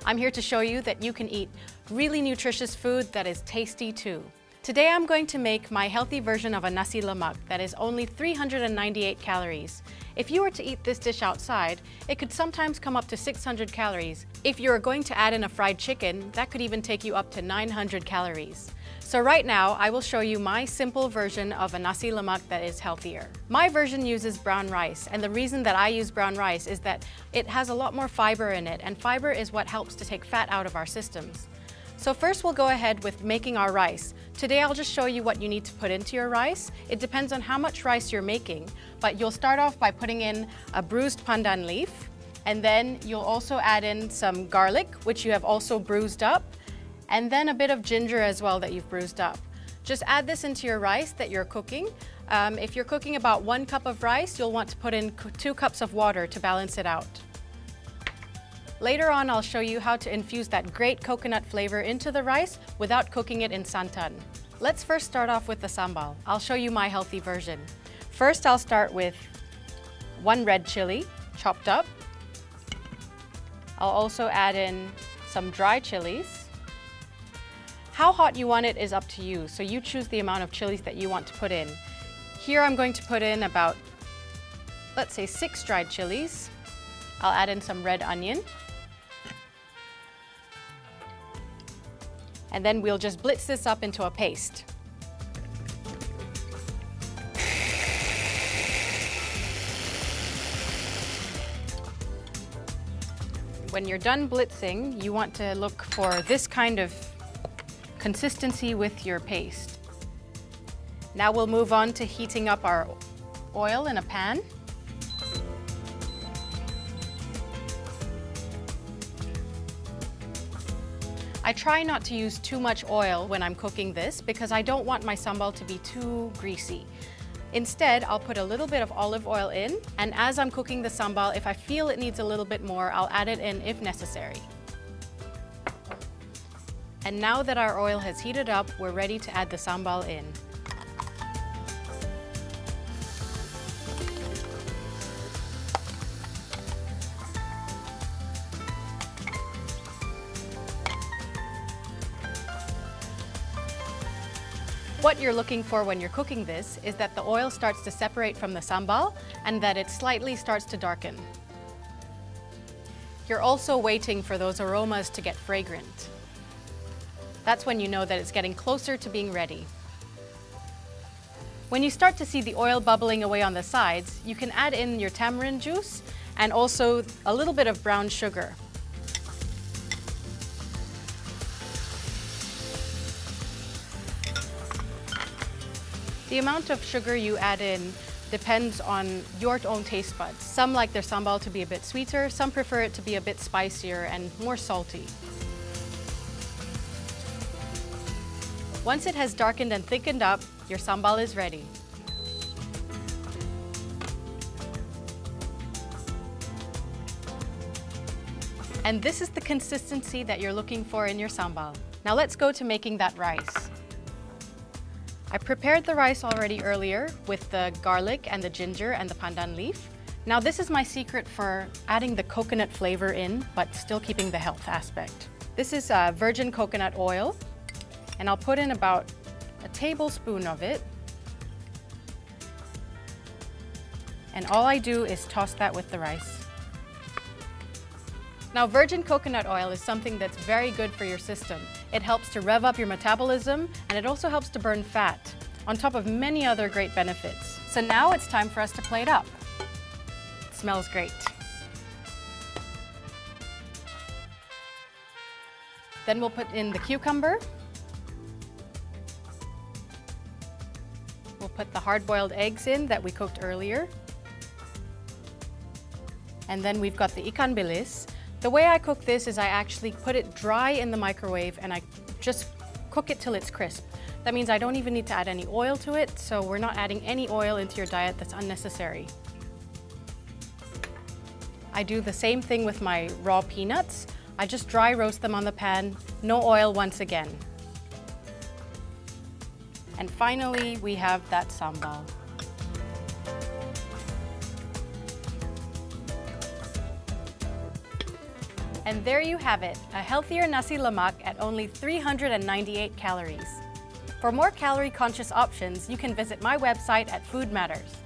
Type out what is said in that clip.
I'm here to show you that you can eat really nutritious food that is tasty too. Today I'm going to make my healthy version of a Nasi Lemak that is only 398 calories. If you were to eat this dish outside, it could sometimes come up to 600 calories. If you are going to add in a fried chicken, that could even take you up to 900 calories. So right now, I will show you my simple version of a Nasi Lemak that is healthier. My version uses brown rice, and the reason that I use brown rice is that it has a lot more fiber in it, and fiber is what helps to take fat out of our systems. So first we'll go ahead with making our rice. Today I'll just show you what you need to put into your rice. It depends on how much rice you're making, but you'll start off by putting in a bruised pandan leaf, and then you'll also add in some garlic, which you have also bruised up, and then a bit of ginger as well that you've bruised up. Just add this into your rice that you're cooking. If you're cooking about 1 cup of rice, you'll want to put in 2 cups of water to balance it out. Later on, I'll show you how to infuse that great coconut flavor into the rice without cooking it in santan. Let's first start off with the sambal. I'll show you my healthy version. First, I'll start with 1 red chili, chopped up. I'll also add in some dry chilies. How hot you want it is up to you, so you choose the amount of chilies that you want to put in. Here I'm going to put in about, let's say 6 dried chilies. I'll add in some red onion. And then we'll just blitz this up into a paste. When you're done blitzing, you want to look for this kind of consistency with your paste. Now we'll move on to heating up our oil in a pan. I try not to use too much oil when I'm cooking this because I don't want my sambal to be too greasy. Instead, I'll put a little bit of olive oil in, and as I'm cooking the sambal, if I feel it needs a little bit more, I'll add it in if necessary. And now that our oil has heated up, we're ready to add the sambal in. What you're looking for when you're cooking this is that the oil starts to separate from the sambal and that it slightly starts to darken. You're also waiting for those aromas to get fragrant. That's when you know that it's getting closer to being ready. When you start to see the oil bubbling away on the sides, you can add in your tamarind juice and also a little bit of brown sugar. The amount of sugar you add in depends on your own taste buds. Some like their sambal to be a bit sweeter, some prefer it to be a bit spicier and more salty. Once it has darkened and thickened up, your sambal is ready. And this is the consistency that you're looking for in your sambal. Now let's go to making that rice. I prepared the rice already earlier with the garlic and the ginger and the pandan leaf. Now this is my secret for adding the coconut flavor in, but still keeping the health aspect. This is virgin coconut oil, and I'll put in about a tablespoon of it. And all I do is toss that with the rice. Now, virgin coconut oil is something that's very good for your system. It helps to rev up your metabolism, and it also helps to burn fat, on top of many other great benefits. So now it's time for us to plate up. It smells great. Then we'll put in the cucumber. We'll put the hard-boiled eggs in that we cooked earlier. And then we've got the ikan bilis. The way I cook this is I actually put it dry in the microwave and I just cook it till it's crisp. That means I don't even need to add any oil to it, so we're not adding any oil into your diet that's unnecessary. I do the same thing with my raw peanuts. I just dry roast them on the pan, no oil once again. And finally, we have that sambal. And there you have it, a healthier Nasi Lemak at only 398 calories. For more calorie-conscious options, you can visit my website at Food Matters.